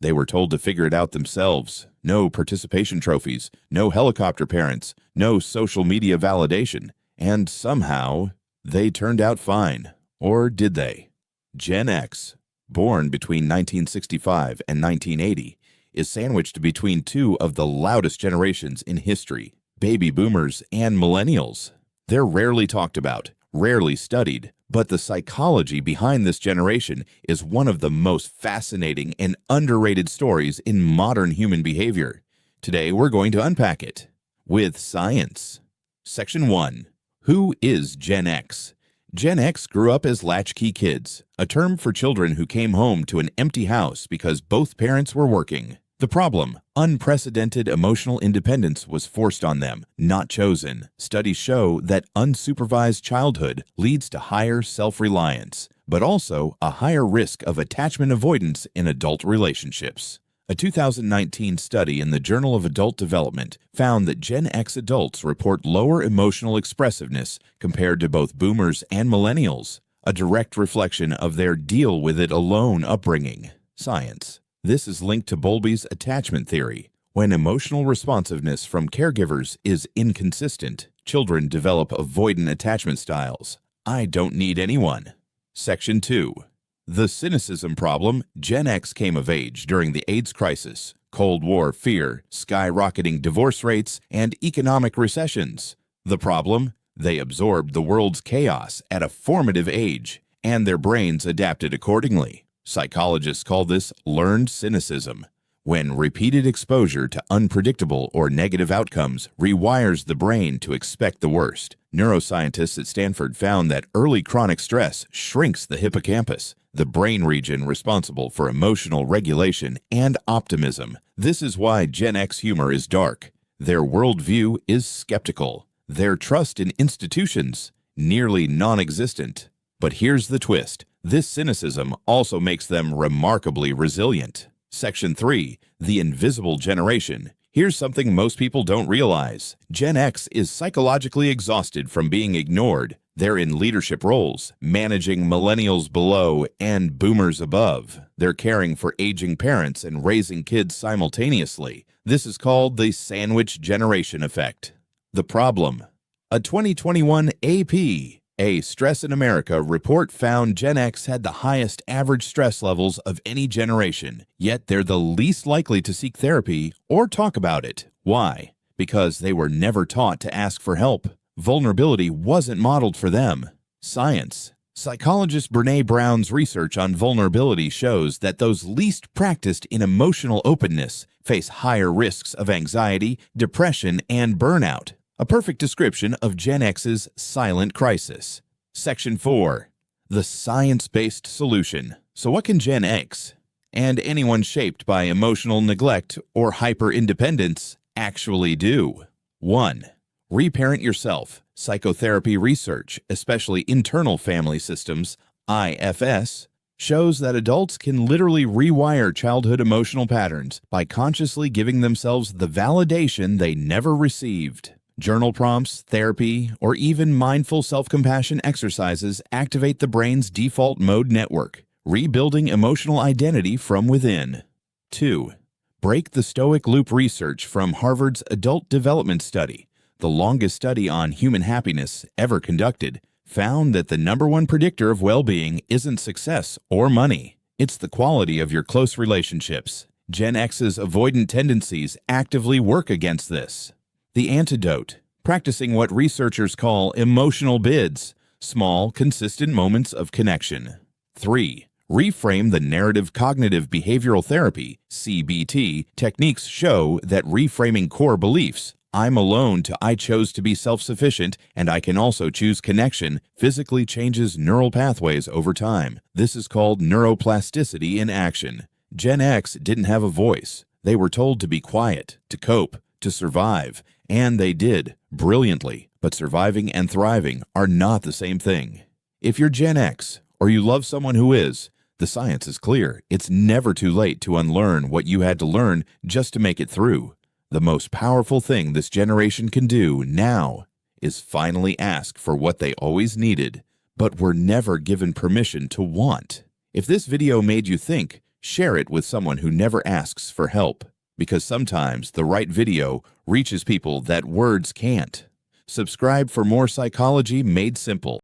They were told to figure it out themselves. No participation trophies, no helicopter parents, no social media validation. And somehow, they turned out fine. Or did they? Gen X, born between 1965 and 1980, is sandwiched between two of the loudest generations in history, baby boomers and millennials. They're rarely talked about, rarely studied, but the psychology behind this generation is one of the most fascinating and underrated stories in modern human behavior. Today, we're going to unpack it with science. Section 1. Who is Gen X? Gen X grew up as latchkey kids, a term for children who came home to an empty house because both parents were working. The problem: unprecedented emotional independence was forced on them, not chosen. Studies show that unsupervised childhood leads to higher self-reliance, but also a higher risk of attachment avoidance in adult relationships. A 2019 study in the Journal of Adult Development found that Gen X adults report lower emotional expressiveness compared to both boomers and millennials, a direct reflection of their deal-with-it-alone upbringing. Science. This is linked to Bowlby's attachment theory. When emotional responsiveness from caregivers is inconsistent, children develop avoidant attachment styles. I don't need anyone. Section 2. The cynicism problem. Gen X came of age during the AIDS crisis, Cold War fear, skyrocketing divorce rates, and economic recessions. The problem? They absorbed the world's chaos at a formative age, and their brains adapted accordingly. Psychologists call this learned cynicism, when repeated exposure to unpredictable or negative outcomes rewires the brain to expect the worst. Neuroscientists at Stanford found that early chronic stress shrinks the hippocampus, the brain region responsible for emotional regulation and optimism. This is why Gen X humor is dark. Their worldview is skeptical. Their trust in institutions nearly non-existent. But here's the twist. This cynicism also makes them remarkably resilient. Section 3. The invisible generation. Here's something most people don't realize. Gen X is psychologically exhausted from being ignored. They're in leadership roles, managing millennials below and boomers above. They're caring for aging parents and raising kids simultaneously. This is called the sandwich generation effect. The problem. A 2021 A Stress in America report found Gen X had the highest average stress levels of any generation, yet they're the least likely to seek therapy or talk about it. Why? Because they were never taught to ask for help. Vulnerability wasn't modeled for them. Science. Psychologist Brené Brown's research on vulnerability shows that those least practiced in emotional openness face higher risks of anxiety, depression, and burnout. A perfect description of Gen X's silent crisis. Section 4. The science-based solution. So what can Gen X and anyone shaped by emotional neglect or hyper-independence actually do? 1. Reparent yourself. Psychotherapy research, especially internal family systems, IFS, shows that adults can literally rewire childhood emotional patterns by consciously giving themselves the validation they never received. Journal prompts, therapy, or even mindful self-compassion exercises activate the brain's default mode network, rebuilding emotional identity from within. 2. Break the stoic loop research from Harvard's Adult Development Study, the longest study on human happiness ever conducted, found that the #1 predictor of well-being isn't success or money. It's the quality of your close relationships. Gen X's avoidant tendencies actively work against this. The antidote. Practicing what researchers call emotional bids, small, consistent moments of connection. 3. Reframe the narrative. Cognitive behavioral therapy, CBT, techniques show that reframing core beliefs, I'm alone, to I chose to be self-sufficient and I can also choose connection, physically changes neural pathways over time. This is called neuroplasticity in action. Gen X didn't have a voice. They were told to be quiet, to cope, to survive, and they did, brilliantly. But surviving and thriving are not the same thing. If you're Gen X, or you love someone who is, the science is clear. It's never too late to unlearn what you had to learn just to make it through. The most powerful thing this generation can do now is finally ask for what they always needed, but were never given permission to want. If this video made you think, Share it with someone who never asks for help, because sometimes the right video reaches people that words can't. Subscribe for more psychology made simple.